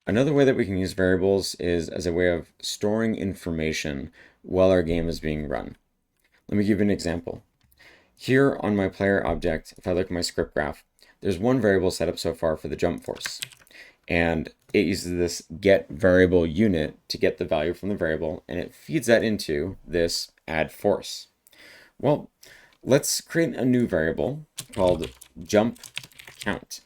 Another way that we can use variables is as a way of storing information while our game is being run. Let me give you an example. Here on my player object, if I look at my script graph, there's one variable set up so far for the jump force. And it uses this get variable unit to get the value from the variable, and it feeds that into this add force. Well, let's create a new variable called jump count.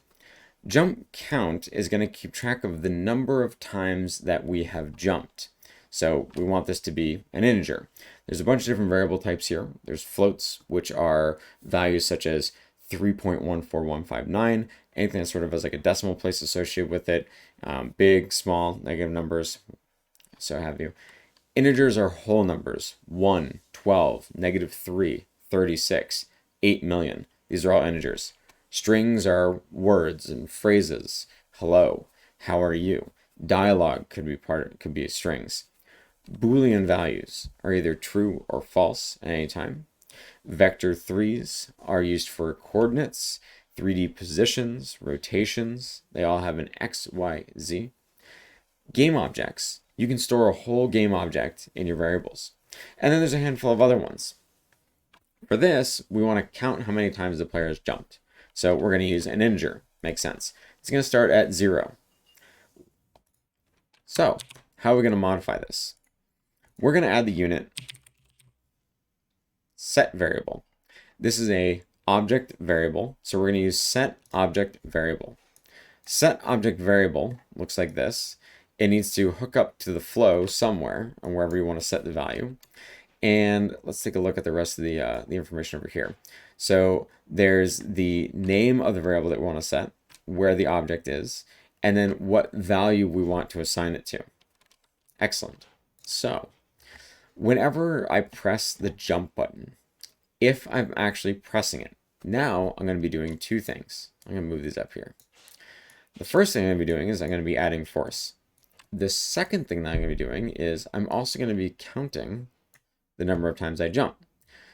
Jump count is going to keep track of the number of times that we have jumped. So we want this to be an integer. There's a bunch of different variable types here. There's floats, which are values such as 3.14159, anything that sort of has like a decimal place associated with it, big, small, negative numbers, so have you. Integers are whole numbers, 1, 12, -3, 36, 8 million. These are all integers. Strings are words and phrases. Hello, how are you? Dialogue could be strings. Boolean values are either true or false at any time. Vector 3s are used for coordinates, 3D positions, rotations. They all have an X, Y, Z. Game objects. You can store a whole game object in your variables. And then there's a handful of other ones. For this, we want to count how many times the player has jumped. So we're going to use an integer. Makes sense. It's going to start at 0. So how are we going to modify this? We're going to add the unit set variable. This is a object variable, so we're going to use set object variable. Set object variable looks like this. It needs to hook up to the flow somewhere, and wherever you want to set the value. And let's take a look at the rest of the information over here. So there's the name of the variable that we want to set, where the object is, and then what value we want to assign it to. Excellent. So whenever I press the jump button, if I'm actually pressing it, now I'm going to be doing two things. I'm going to move these up here. The first thing I'm going to be doing is I'm going to be adding force. The second thing that I'm going to be doing is I'm also going to be counting the number of times I jump.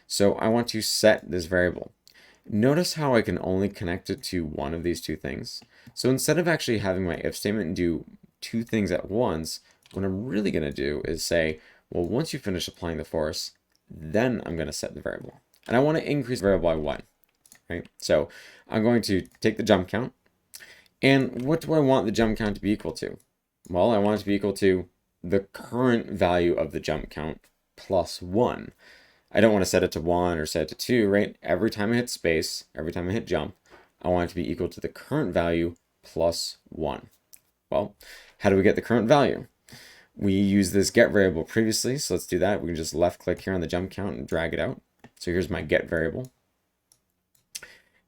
So I want to set this variable. Notice how I can only connect it to one of these two things. So instead of actually having my if statement do two things at once, what I'm really going to do is say, well, once you finish applying the force, then I'm going to set the variable. And I want to increase the variable by 1. Right? So I'm going to take the jump count. And what do I want the jump count to be equal to? Well, I want it to be equal to the current value of the jump count plus 1. I don't want to set it to 1 or set it to 2, right? Every time I hit space, every time I hit jump, I want it to be equal to the current value plus 1. Well, how do we get the current value? We used this get variable previously, so let's do that. We can just left click here on the jump count and drag it out. So here's my get variable.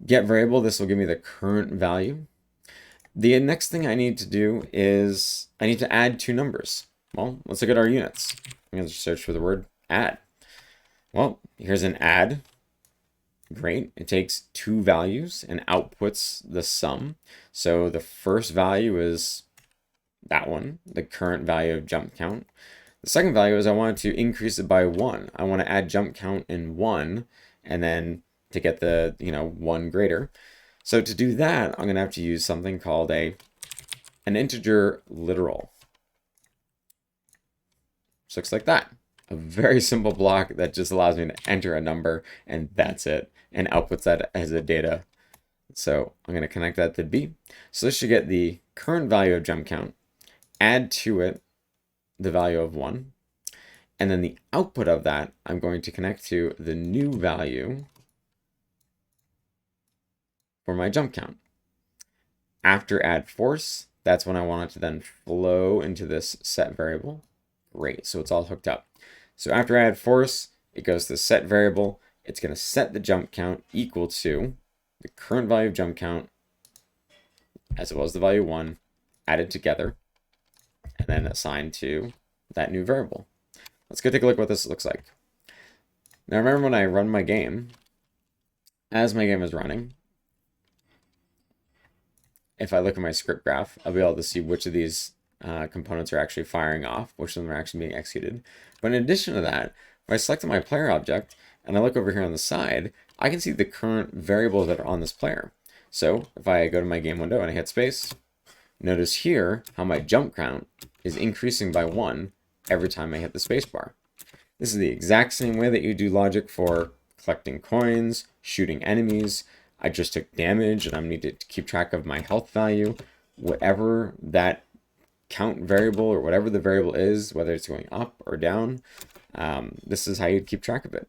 Get variable, this will give me the current value. The next thing I need to do is I need to add two numbers. Well, let's look at our units. I'm going to search for the word add. Well, here's an add. Great. It takes two values and outputs the sum. So the first value is that one, the current value of jump count. The second value is I want to increase it by 1. I want to add jump count in 1 and then to get the, 1 greater. So to do that, I'm going to have to use something called an integer literal. Just looks like that. A very simple block that just allows me to enter a number, and that's it, and outputs that as a data. So I'm going to connect that to B. So this should get the current value of jump count, add to it the value of 1, and then the output of that, I'm going to connect to the new value for my jump count. After add force, that's when I want it to then flow into this set variable. Great, so it's all hooked up. So after add force, it goes to the set variable. It's going to set the jump count equal to the current value of jump count as well as the value 1 added together and then assigned to that new variable. Let's go take a look at what this looks like. Now remember when I run my game, as my game is running, if I look at my script graph, I'll be able to see which of these components are actually firing off, which of them are actually being executed. But in addition to that, if I select my player object and I look over here on the side, I can see the current variables that are on this player. So if I go to my game window and I hit space, Notice here how my jump count is increasing by 1 every time I hit the spacebar. This is the exact same way that you do logic for collecting coins, shooting enemies. I just took damage and I needed to keep track of my health value. Whatever that count variable or whatever the variable is, whether it's going up or down, this is how you'd keep track of it.